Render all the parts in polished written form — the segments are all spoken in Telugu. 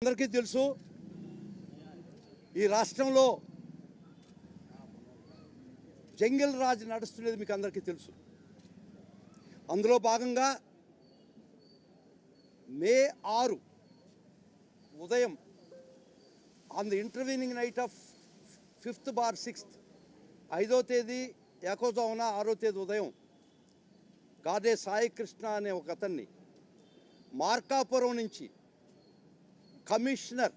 అందరికీ తెలుసు ఈ రాష్ట్రంలో జంగిల్ రాజ్ నడుస్తున్నది మీకు అందరికీ తెలుసు. అందులో భాగంగా మే 6 ఉదయం on the intervening knight of 5/6 5వ తేదీ ఏకోజామున 6వ తేదీ ఉదయం గాదే సాయి కృష్ణ అనే ఒక అతన్ని మార్కాపురం నుంచి commissioner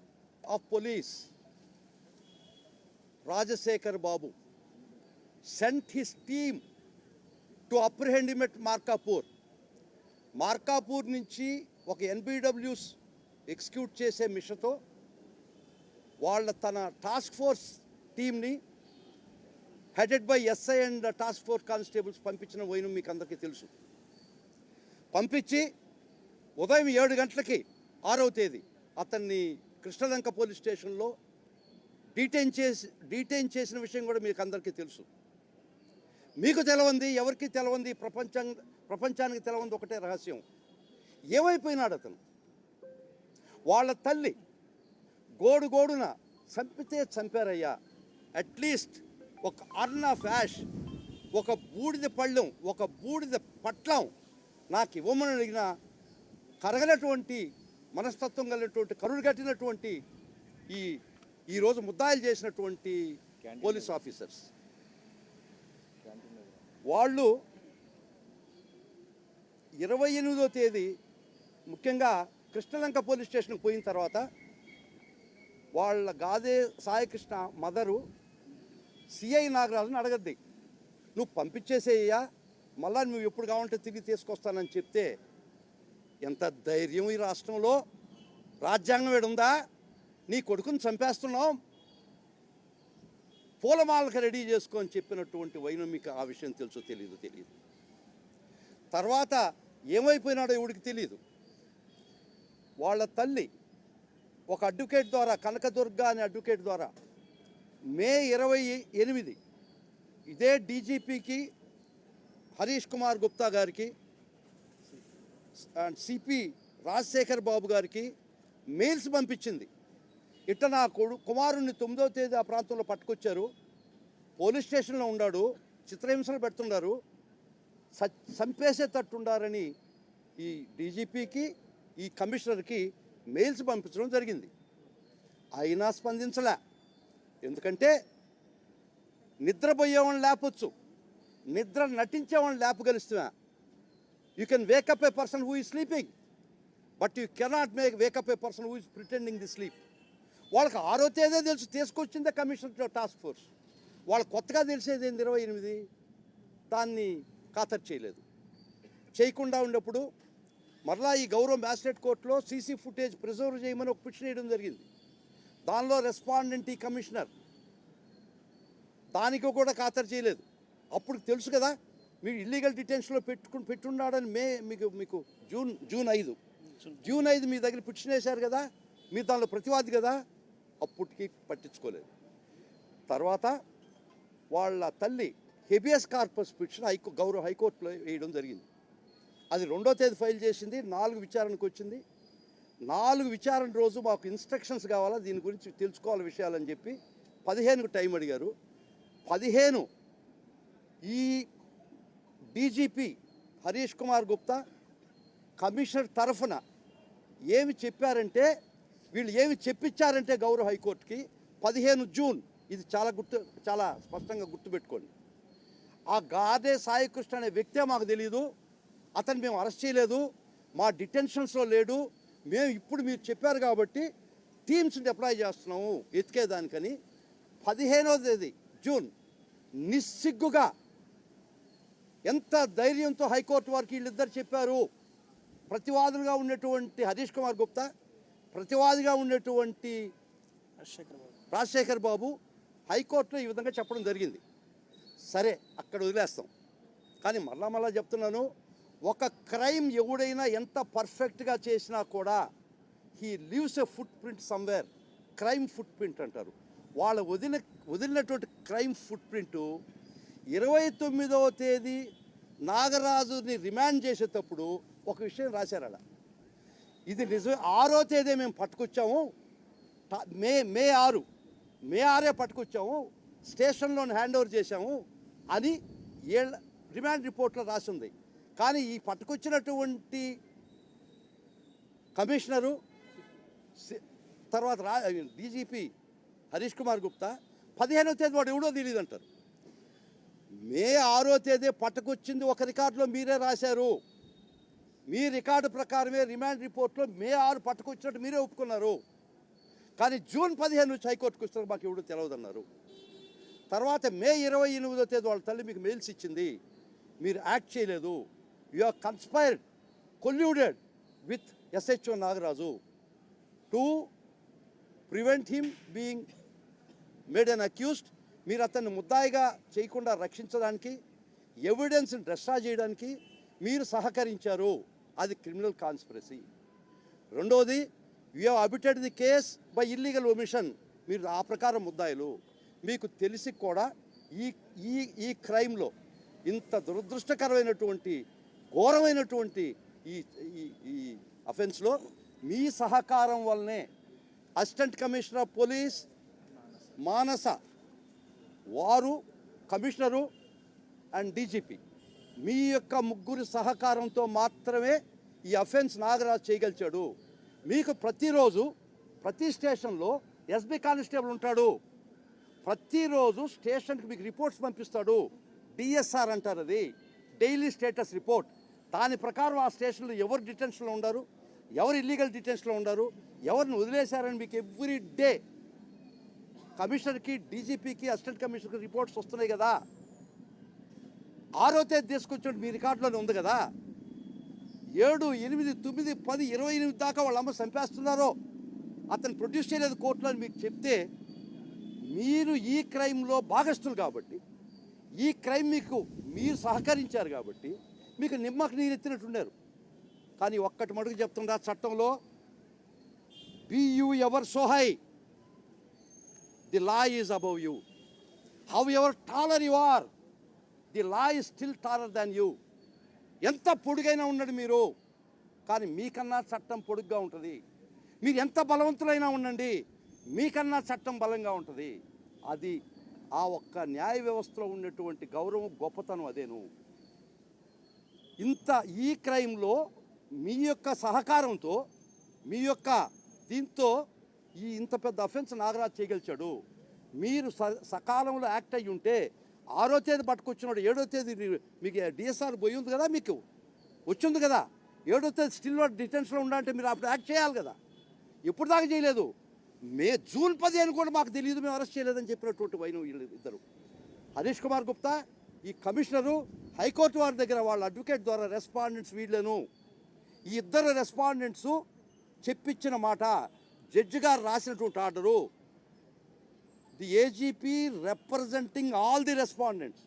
of police Rajasekhar Babu sent his team to apprehend him at Markapur నుంచి ఒక NBWs ఎగ్జిక్యూట్ చేసే మిషన్తో తన టాస్క్ ఫోర్స్ టీమ్ని headed by SI and task force constables పంపించిన పోయిన మీకు అందరికీ తెలుసు. పంపించి ఉదయం 7 గంటలకి 6వ తేదీ అతన్ని కృష్ణలంక పోలీస్ స్టేషన్లో డీటైన్ చేసిన విషయం కూడా మీకు అందరికీ తెలుసు. మీకు తెలవంది, ఎవరికి తెలవంది, ప్రపంచానికి తెలవంది ఒకటే రహస్యం. ఏమైపోయినాడు అతను? వాళ్ళ తల్లి గోడున చంపితే చంపారయ్యా, అట్లీస్ట్ ఒక అర్న్ ఆఫ్ యాష్, ఒక బూడిద పళ్ళెం, ఒక బూడిద పట్లం నాకు ఇవ్వమని అడిగిన కరగనటువంటి మనస్తత్వం కలిగినటువంటి కరుడు కట్టినటువంటి ఈరోజు ముద్దాయిలు చేసినటువంటి పోలీస్ ఆఫీసర్స్ వాళ్ళు 28వ తేదీ ముఖ్యంగా కృష్ణలంక పోలీస్ స్టేషన్కి పోయిన తర్వాత వాళ్ళ గాదే సాయికృష్ణ మదరు సిఐ నాగరాజుని అడగద్ది, నువ్వు పంపించేసేయ్యా, మళ్ళా నువ్వు ఎప్పుడు కావాలంటే తిరిగి తీసుకొస్తానని చెప్తే, ఎంత ధైర్యం ఈ రాష్ట్రంలో! రాజ్యాంగం ఏడుందా? నీ కొడుకుని చంపేస్తున్నావు, పూలమాలకు రెడీ చేసుకొని చెప్పినటువంటి వైనం మీకు ఆ విషయం తెలుసో తెలియదు. తర్వాత ఏమైపోయినాడో ఎవడికి తెలియదు. వాళ్ళ తల్లి ఒక అడ్వకేట్ ద్వారా, కనకదుర్గ అనే అడ్వకేట్ ద్వారా మే 28 ఇదే డీజీపీకి హరీష్ కుమార్ గుప్తా గారికి అండ్ సిపి రాజశేఖర్ బాబు గారికి మెయిల్స్ పంపించింది. ఇట్లా నా కుమారుణ్ణి 9వ తేదీ ఆ ప్రాంతంలో పట్టుకొచ్చారు, పోలీస్ స్టేషన్లో ఉన్నాడు, చిత్రహింసలు పెడుతున్నారు, చంపేసేటట్టుండారని ఈ డీజీపీకి ఈ కమిషనర్కి మెయిల్స్ పంపించడం జరిగింది. అయినా స్పందించలే. ఎందుకంటే నిద్రపోయేవాళ్ళని లేపొచ్చు, నిద్ర నటించేవాళ్ళని లేపగలుస్తున్నా. You can wake up a person who is sleeping, but you cannot wake up a person who is pretending the sleep. వాళ్ళకి 6వ తేదీ తెలుసు, తీసుకొచ్చిందే కమిషనర్ టాస్క్ ఫోర్స్. వాళ్ళు కొత్తగా తెలిసేది ఏంది 28, దాన్ని ఖాతరు చేయకుండా ఉన్నప్పుడు మరలా ఈ గౌరవ మ్యాజిస్ట్రేట్ కోర్టులో సీసీ ఫుటేజ్ ప్రిజర్వ్ చేయమని ఒక పిటిషన్ వేయడం జరిగింది. దానిలో రెస్పాండెంట్ ఈ కమిషనర్, దానికి కూడా ఖాతరు చేయలేదు. అప్పుడు తెలుసు కదా మీరు ఇల్లీగల్ డిటెన్షన్లో పెట్టున్నాడని మీకు జూన్ 5 మీ దగ్గర పిటిషన్ వేశారు కదా, మీరు దానిలో ప్రతివాది కదా, అప్పటికి పట్టించుకోలేదు. తర్వాత వాళ్ళ తల్లి హెబియస్ కార్పస్ పిటిషన్ గౌరవ హైకోర్టులో వేయడం జరిగింది. అది 2వ తేదీ ఫైల్ చేసింది, 4 విచారణకు వచ్చింది. 4 విచారణ రోజు మాకు ఇన్స్ట్రక్షన్స్ కావాలా, దీని గురించి తెలుసుకోవాలి విషయాలని చెప్పి 15కు టైం అడిగారు. 15 ఈ డీజీపీ హరీష్ కుమార్ గుప్తా కమిషనర్ తరఫున ఏమి చెప్పారంటే, వీళ్ళు ఏమి చెప్పించారంటే గౌరవ హైకోర్టుకి 15 జూన్, ఇది చాలా స్పష్టంగా గుర్తుపెట్టుకోండి. ఆ గాదే సాయికృష్ణ అనే వ్యక్తే మాకు తెలియదు, అతను మేము అరెస్ట్ చేయలేదు, మా డిటెన్షన్స్లో లేడు, మేము ఇప్పుడు మీరు చెప్పారు కాబట్టి టీమ్స్ని డిప్లాయ్ చేస్తున్నాము ఎతికేదానికని 15వ తేదీ జూన్ నిస్సిగ్గుగా ఎంత ధైర్యంతో హైకోర్టు వారికి వీళ్ళిద్దరు చెప్పారు. ప్రతివాదులుగా ఉన్నటువంటి హరీష్ కుమార్ గుప్తా, ప్రతివాదిగా ఉన్నటువంటి రాజశేఖర్ బాబు హైకోర్టులో ఈ విధంగా చెప్పడం జరిగింది. సరే, అక్కడ వదిలేస్తాం. కానీ మళ్ళా చెప్తున్నాను, ఒక క్రైమ్ ఎవడైనా ఎంత పర్ఫెక్ట్గా చేసినా కూడా he leaves a foot print somewhere, crime foot print అంటారు. వాళ్ళ వదిలినటువంటి క్రైమ్ ఫుట్ ప్రింటు 29వ తేదీ నాగరాజుని రిమాండ్ చేసేటప్పుడు ఒక విషయం రాశారు. అలా ఇది నిజమే, 6వ తేదీ మేము పట్టుకొచ్చాము, మే 6 మే 6 పట్టుకొచ్చాము, స్టేషన్లోని హ్యాండ్ ఓవర్ చేశాము అని రిమాండ్ రిపోర్ట్లో రాసింది. కానీ ఈ పట్టుకొచ్చినటువంటి కమిషనరు తర్వాత డీజీపీ హరీష్ కుమార్ గుప్తా 15వ తేదీ వాడు ఎవడో తెలియదు అంటారు. మే 6వ తేదీ పట్టుకొచ్చింది ఒక రికార్డులో మీరే రాశారు. మీ రికార్డు ప్రకారమే రిమాండ్ రిపోర్ట్లో మే 6 పట్టుకొచ్చినట్టు మీరే ఒప్పుకున్నారు. కానీ జూన్ 15 నుంచి హైకోర్టుకు వస్తారు మాకు ఎవడో తెలియదన్నారు. తర్వాత మే 28వ తేదీ వాళ్ళ తల్లి మీకు మెయిల్స్ ఇచ్చింది, మీరు యాక్ట్ చేయలేదు. You are conspired, colluded with SHO Nagaraju to prevent him being made an accused. మీరు అతన్ని ముద్దాయిగా చేయకుండా రక్షించడానికి, ఎవిడెన్స్ని డిస్ట్రాయ్ చేయడానికి మీరు సహకరించారు. అది క్రిమినల్ కాన్స్పిరసీ. రెండవది, you have abetted the case by illegal omission. మీరు ఆ ప్రకారం ముద్దాయిలు. మీకు తెలిసి కూడా ఈ క్రైమ్లో, ఇంత దురదృష్టకరమైనటువంటి ఘోరమైనటువంటి ఈ అఫెన్స్లో మీ సహకారం వల్లనే అసిస్టెంట్ కమిషనర్ ఆఫ్ పోలీస్ మానస వారు, కమిషనరు అండ్ డీజీపీ మీ యొక్క ముగ్గురి సహకారంతో మాత్రమే ఈ అఫెన్స్ నాగరాజు చేయగలిచాడు. మీకు ప్రతిరోజు ప్రతి స్టేషన్లో ఎస్బీ కానిస్టేబుల్ ఉంటాడు. ప్రతిరోజు స్టేషన్కి మీకు రిపోర్ట్స్ పంపిస్తాడు. DSR అంటారు, అది డైలీ స్టేటస్ రిపోర్ట్. దాని ప్రకారం ఆ స్టేషన్లో ఎవరు డిటెన్షన్లో ఉండారు, ఎవరు ఇల్లీగల్ డిటెన్షన్లో ఉండారు, ఎవరిని వదిలేశారని మీకు ఎవ్రీ డే కమిషనర్కి, డీజీపీకి, అసిస్టెంట్ కమిషనర్కి రిపోర్ట్స్ వస్తున్నాయి కదా. 6వ తేదీ తీసుకొచ్చి మీ రికార్డులోనే ఉంది కదా. 7, 8, 9, 10, 28 దాకా వాళ్ళ అమ్మ చంపేస్తున్నారో అతను ప్రొడ్యూస్ చేయలేదు కోర్టులో అని మీకు చెప్తే, మీరు ఈ క్రైమ్లో భాగస్తులు కాబట్టి, ఈ క్రైమ్ మీకు మీరు సహకరించారు కాబట్టి మీకు నిమ్మకు నీరెత్తినట్టున్నారు. కానీ ఒక్కటి మటుకు చెప్తున్నా, చట్టంలో be you ever so high, the law is above you. However taller you are, the law is still taller than you. ఎంత పొడుగైనా ఉన్నాడు మీరు, కానీ మీకన్నా చట్టం పొడుగ్గా ఉంటుంది. మీరు ఎంత బలవంతులైనా ఉండండి, మీకన్నా చట్టం బలంగా ఉంటుంది. అది ఆ ఒక్క న్యాయ వ్యవస్థలో ఉన్నటువంటి గౌరవం, గొప్పతనం అదేను. ఈ క్రైమ్లో మీ యొక్క సహకారంతో, మీ యొక్క దీంతో ఇంత పెద్ద అఫెన్స్ నాగరాజు చేయగలిచాడు. మీరు సకాలంలో యాక్ట్ అయ్యి ఉంటే 6వ తేదీ పట్టుకొచ్చినాడు, 7వ తేదీ మీకు DSR పోయి ఉంది కదా, మీకు వచ్చింది కదా. 7వ తేదీ స్టిల్ డిటెన్షన్లో ఉండాలంటే మీరు అప్పుడు యాక్ట్ చేయాలి కదా. ఎప్పుడు దాకా చేయలేదు. జూన్ 15 కూడా మాకు తెలియదు, మేము అరెస్ట్ చేయలేదని చెప్పినటువంటి వైను వీళ్ళు ఇద్దరు. హరీష్ కుమార్ గుప్తా, ఈ కమిషనరు, హైకోర్టు వారి దగ్గర వాళ్ళ అడ్వకేట్ ద్వారా రెస్పాండెంట్స్ వీళ్ళను, ఈ ఇద్దరు రెస్పాండెంట్స్ చెప్పించిన మాట, జడ్జి గారు రాసినటువంటి order, the AGP representing all the respondents.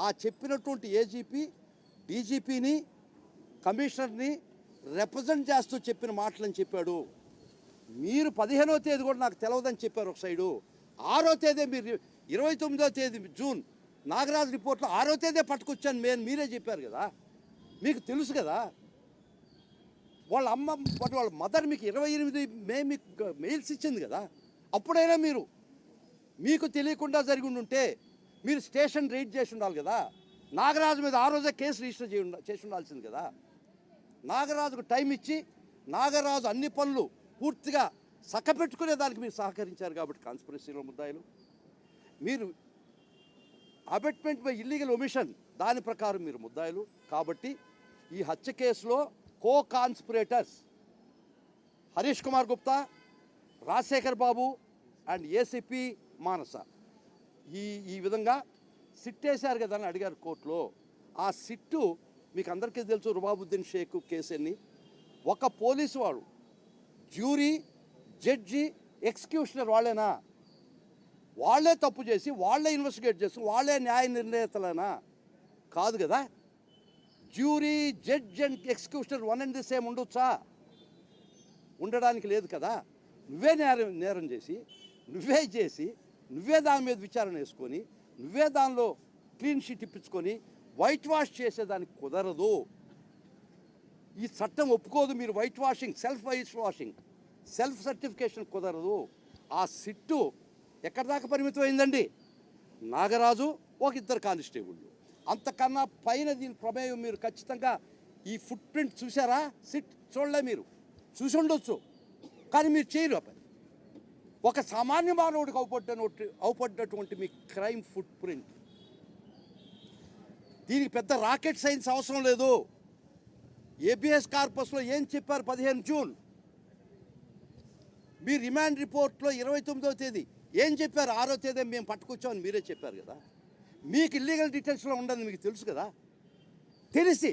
ఆ చెప్పినటువంటి ఏజీపీ డీజీపీని, కమిషనర్ని రిప్రజెంట్ చేస్తూ చెప్పిన మాటలని చెప్పాడు. మీరు 15వ తేదీ కూడా నాకు తెలియదని చెప్పారు ఒక సైడు. 6వ తేదీ మీరు 29వ తేదీ జూన్ నాగరాజు రిపోర్ట్లో 6వ తేదీ పట్టుకొచ్చాను మీరే చెప్పారు కదా. మీకు తెలుసు కదా, వాళ్ళ అమ్మ వాళ్ళ మదర్ మీకు 28 మే మీకు మెయిల్స్ ఇచ్చింది కదా. అప్పుడైనా మీకు తెలియకుండా జరిగి ఉంటే మీరు స్టేషన్ రైడ్ చేసి ఉండాలి కదా. నాగరాజు మీద ఆ రోజే కేసు రిజిస్టర్ చేసి ఉండాల్సింది కదా. నాగరాజుకు టైం ఇచ్చి, నాగరాజు అన్ని పనులు పూర్తిగా సక్కపెట్టుకునే దానికి మీరు సహకరించారు కాబట్టి కాన్స్పిరసీలో ముద్దాయిలు. మీరు అబెట్మెంట్ బై ఇల్లీగల్ ఒమిషన్ దాని ప్రకారం మీరు ముద్దాయిలు కాబట్టి ఈ హత్య కేసులో co conspirators Harish Kumar Gupta, Rajasekhar Babu and ACP Manasa ఈ విధంగా సిట్ వేశారు కదా అని అడిగారు కోర్టులో. ఆ సిట్టు మీకు అందరికీ తెలుసు, రుబాబుద్దీన్ షేక్ కేసు అని. ఒక పోలీసు వాడు, జ్యూరీ, జడ్జి, ఎగ్జిక్యూషనర్ వాళ్ళేనా? వాళ్ళే తప్పు చేసి, వాళ్ళే ఇన్వెస్టిగేట్ చేసి, వాళ్ళే న్యాయ నిర్ణేతలేనా? కాదు కదా. Jury, judge and executioner one and the same ఉండొచ్చా? ఉండడానికి లేదు కదా. నువ్వే నేరం చేసి, నువ్వే దాని మీద విచారణ వేసుకొని, నువ్వే దానిలో క్లీన్ షీట్ ఇప్పించుకొని వైట్ వాష్ చేసేదానికి కుదరదు. ఈ చట్టం ఒప్పుకోదు. మీరు వైట్ వాషింగ్, సెల్ఫ్ సర్టిఫికేషన్ కుదరదు. ఆ సిట్టు ఎక్కడి దాకా పరిమితం అయిందండి? నాగరాజు ఒక ఇద్దరు కానిస్టేబుళ్ళు, అంతకన్నా పైన దీని ప్రమేయం మీరు ఖచ్చితంగా ఈ ఫుట్ ప్రింట్ చూసారా? సిట్ చూడలే, మీరు చూసి ఉండొచ్చు కానీ మీరు చేయరు ఆ పని. ఒక సామాన్య మానవుడికి అవుపడ్డటువంటి మీ క్రైమ్ ఫుట్ ప్రింట్, దీనికి పెద్ద రాకెట్ సైన్స్ అవసరం లేదు. ఏబిఎస్ కార్పస్లో ఏం చెప్పారు 15 జూన్, మీ రిమాండ్ రిపోర్ట్లో 29వ తేదీ ఏం చెప్పారు? 6వ తేదీ మేము పట్టుకొచ్చామని మీరే చెప్పారు కదా. మీకు ఇల్లీగల్ డిటెన్షన్లో ఉండదని మీకు తెలుసు కదా. తెలిసి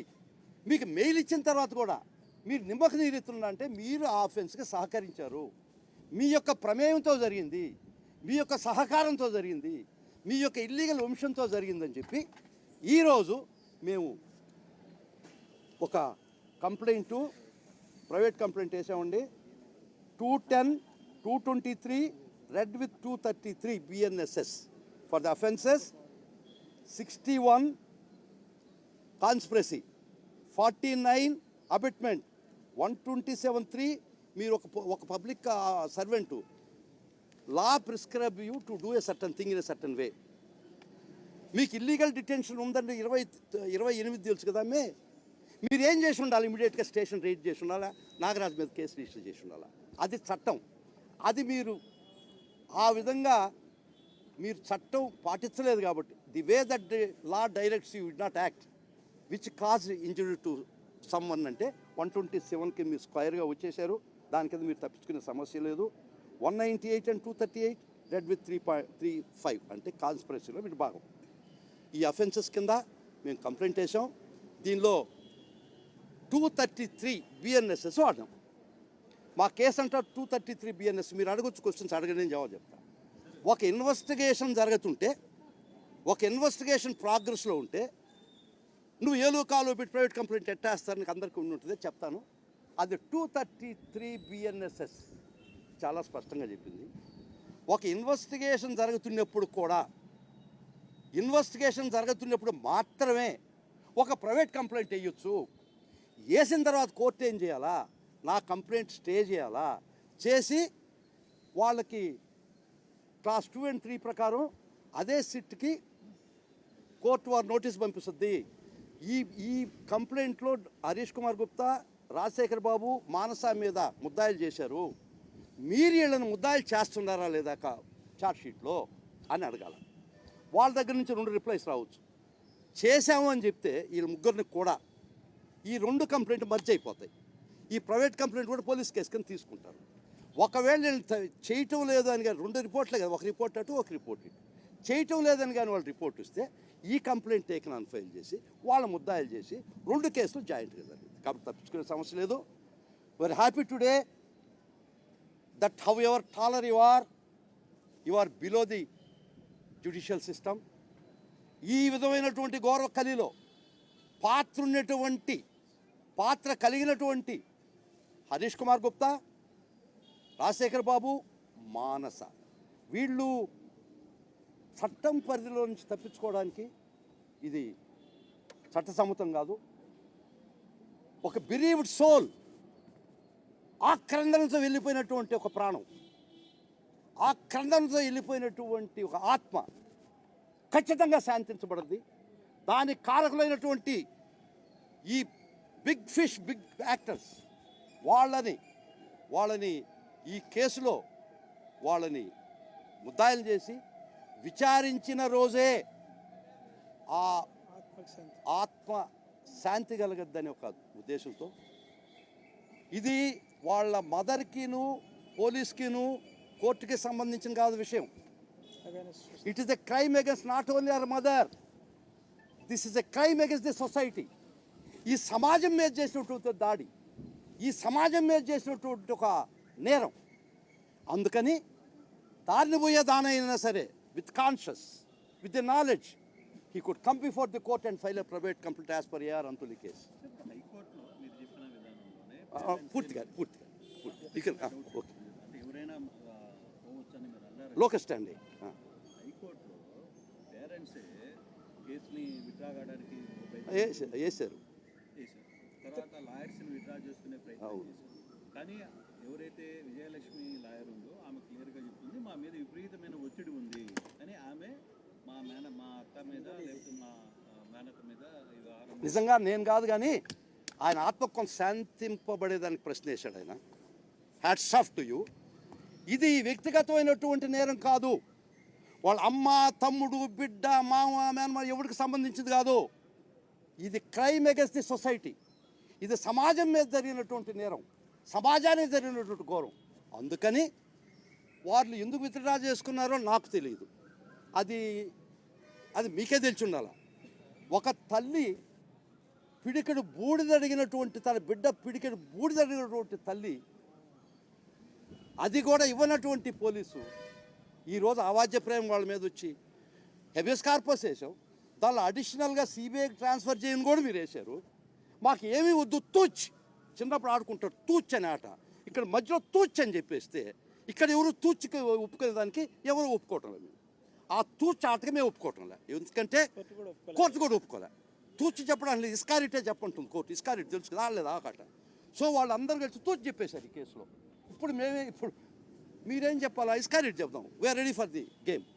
మీకు మెయిల్ ఇచ్చిన తర్వాత కూడా మీరు నిమ్మక నీరెత్తున్నా అంటే మీరు ఆ ఆఫెన్స్కి సహకరించారు. మీ యొక్క ప్రమేయంతో జరిగింది, మీ యొక్క సహకారంతో జరిగింది, మీ యొక్క ఇల్లీగల్ వంశంతో జరిగిందని చెప్పి ఈరోజు మేము ఒక కంప్లైంటు, ప్రైవేట్ కంప్లైంట్ వేసామండి. 210/223 read with 233 BNSS for the offences 61 conspiracy, 49 abetment, 127(3). మీరు ఒక public servant, law prescribe you to do a certain thing in a certain way. మీకు ఇల్లీగల్ డిటెన్షన్ ఉందండి 28 తెలుసు కదా. మీరు ఏం చేసి ఉండాలి? ఇమీడియట్గా స్టేషన్ రైడ్ చేసి ఉండాలా, నాగరాజు మీద కేసు రిజిస్టర్ చేసి ఉండాలా. అది చట్టం. అది మీరు ఆ విధంగా మీరు చట్టం పాటించలేదు కాబట్టి, the way that the law directs you would not act which cause injury to someone అంటే 127కి మీరు స్క్వైర్గా వచ్చేసారు. దాని కింద మీరు తప్పించుకునే సమస్య లేదు. 198 and 238 రెడ్ విత్ 3.35 అంటే కాన్స్పిరసీలో మీరు భాగం. ఈ అఫెన్సెస్ కింద మేము కంప్లైంట్ వేసాం. దీనిలో 233 BNSS వాడినాం. మా కేసు అంటారు 233 BNS. మీరు అడగొచ్చు క్వశ్చన్స్, అడగని నేను జవాబు చెప్తాను. ఒక ఇన్వెస్టిగేషన్ జరుగుతుంటే, ఒక ఇన్వెస్టిగేషన్ ప్రోగ్రెస్లో ఉంటే నువ్వు ఏలు కాలు పెట్టి ప్రైవేట్ కంప్లైంట్ ఎట్టేస్తారు, నీకు అందరికీ ఉంటుంది చెప్తాను. అది 233 BNSS చాలా స్పష్టంగా చెప్పింది. ఒక ఇన్వెస్టిగేషన్ జరుగుతున్నప్పుడు కూడా, ఇన్వెస్టిగేషన్ జరుగుతున్నప్పుడు మాత్రమే ఒక ప్రైవేట్ కంప్లైంట్ వేయొచ్చు. వేసిన తర్వాత కోర్టు ఏం చేయాలా? నా కంప్లైంట్ స్టే చేయాలా, చేసి వాళ్ళకి క్లాస్ 2 and 3 ప్రకారం అదే సిట్కి కోర్టు వారు నోటీస్ పంపిస్తుంది. ఈ కంప్లైంట్లో హరీష్ కుమార్ గుప్తా, రాజశేఖర్ బాబు, మానస మీద ముద్దాయిలు చేశారు. మీరు వీళ్ళని ముద్దాయిలు చేస్తున్నారా లేదా చార్జ్షీట్లో అని అడగాల. వాళ్ళ దగ్గర నుంచి 2 రిప్లైస్ రావచ్చు. చేశాము అని చెప్తే వీళ్ళ ముగ్గురిని కూడా ఈ 2 కంప్లైంట్ మర్జ్ అయిపోతాయి. ఈ ప్రైవేట్ కంప్లైంట్ కూడా పోలీస్ కేసు కింద తీసుకుంటారు. ఒకవేళ నేను చేయటం లేదు అని కానీ 2 రిపోర్ట్లే కదా, ఒక రిపోర్ట్ అటు ఒక రిపోర్ట్ ఇటు, చేయటం లేదని కానీ వాళ్ళు రిపోర్ట్ ఇస్తే ఈ కంప్లైంట్ టేకన్ ఆన్ ఫైల్ చేసి వాళ్ళ ముద్దాయిలు చేసి 2 కేసులు జాయింట్గా జరిగింది. కాబట్టి తప్పించుకునే సమస్య లేదు. We are happy today that however taller you are below the judicial system. ఈ విధమైనటువంటి గౌరవ కలిలో పాత్ర కలిగినటువంటి హరీష్ కుమార్ గుప్తా, రాజశేఖర్ బాబు, మానస, వీళ్ళు చట్టం పరిధిలో నుంచి తప్పించుకోవడానికి ఇది చట్టసమ్మతం కాదు. ఒక బిలీవ్డ్ సోల్, ఆ క్రందనతో వెళ్ళిపోయినటువంటి ఒక ప్రాణం, ఆ క్రందనతో వెళ్ళిపోయినటువంటి ఒక ఆత్మ ఖచ్చితంగా శాంతించబడింది. దానికి కారకులైనటువంటి ఈ బిగ్ ఫిష్, బిగ్ యాక్టర్స్ వాళ్ళని ఈ కేసులో వాళ్ళని ముద్దాయిలు చేసి విచారించిన రోజే ఆ ఆత్మ శాంతి కలగద్దని ఒక ఉద్దేశంతో, ఇది వాళ్ళ మదర్కిను పోలీస్కిను కోర్టుకి సంబంధించిన కాదు విషయం. It is a crime against not only our mother, this is a crime against the society. ఈ సమాజం మీద చేసినటువంటి దాడి, ఈ సమాజం మీద చేసినటువంటి ఒక నేరం. అందుకని దారిని పోయే దానైనా సరే with conscious, with the knowledge, he could come before the court and file a private complaint as per AR Antuli case. పూర్తిగా లోకస్ట్ అండి. వేశారు. తర్వాత లాయర్స్ని విత్డ్రా చేసుకునే ప్రయత్నం చేశారు. కానీ ఎవరైతే విజయలక్ష్మి లాయర్ ఉందో ఆమె క్లియర్గా చెప్తుంది నిజంగా నేను కాదు కానీ ఆయన ఆత్మ కొంత శాంతింపబడేదానికి ప్రశ్న వేశాడు ఆయన. Hats off to you. ఇది వ్యక్తిగతమైనటువంటి నేరం కాదు. వాళ్ళ అమ్మ, తమ్ముడు, బిడ్డ, మామ, మేనమా ఎవరికి సంబంధించింది కాదు. ఇది క్రైమ్ అగెన్స్ట్ ది సొసైటీ. ఇది సమాజం మీద జరిగినటువంటి నేరం, సమాజానికి జరిగినటువంటి ఘోరం. అందుకని వాళ్ళు ఎందుకు విత్డ్రా చేసుకున్నారో నాకు తెలియదు. అది మీకే తెలిసి ఉండాల. ఒక తల్లి పిడికెడు బూడిదడిగినటువంటి తన బిడ్డ పిడికెడు బూడిదడిగినటువంటి తల్లి, అది కూడా ఇవ్వనటువంటి పోలీసు ఈరోజు అవాజ్య ప్రేమ వాళ్ళ మీద వచ్చి హెబియస్ కార్పస్ వేసాం. దానిలో అడిషనల్గా సిబిఐకి ట్రాన్స్ఫర్ చేయని కూడా మీరు వేశారు. మాకు ఏమీ వద్దు, తూచ్. చిన్నప్పుడు ఆడుకుంటారు తూచ్ అనే ఆట. ఇక్కడ మధ్యలో తూచ్ అని చెప్పేస్తే ఇక్కడ ఎవరు తూచ్కి ఒప్పుకునేదానికి ఎవరు ఒప్పుకోవటం లేదు. ఆ తూచ్ ఆటకి మేము ఒప్పుకోవటం లేదు. ఎందుకంటే కోర్టు కూడా ఒప్పుకోలే. తూచి చెప్పడానికి ఇస్కారిటే చెప్పంటుంది కోర్టు. ఇస్కారిట్ తెలుసు కదా, లేదు ఆకాట. సో వాళ్ళందరూ కలిసి తూచి చెప్పేశారు ఈ కేసులో. ఇప్పుడు మీరేం చెప్పాలా? ఇస్కారిట్ చెప్దాం. We are ready for the game.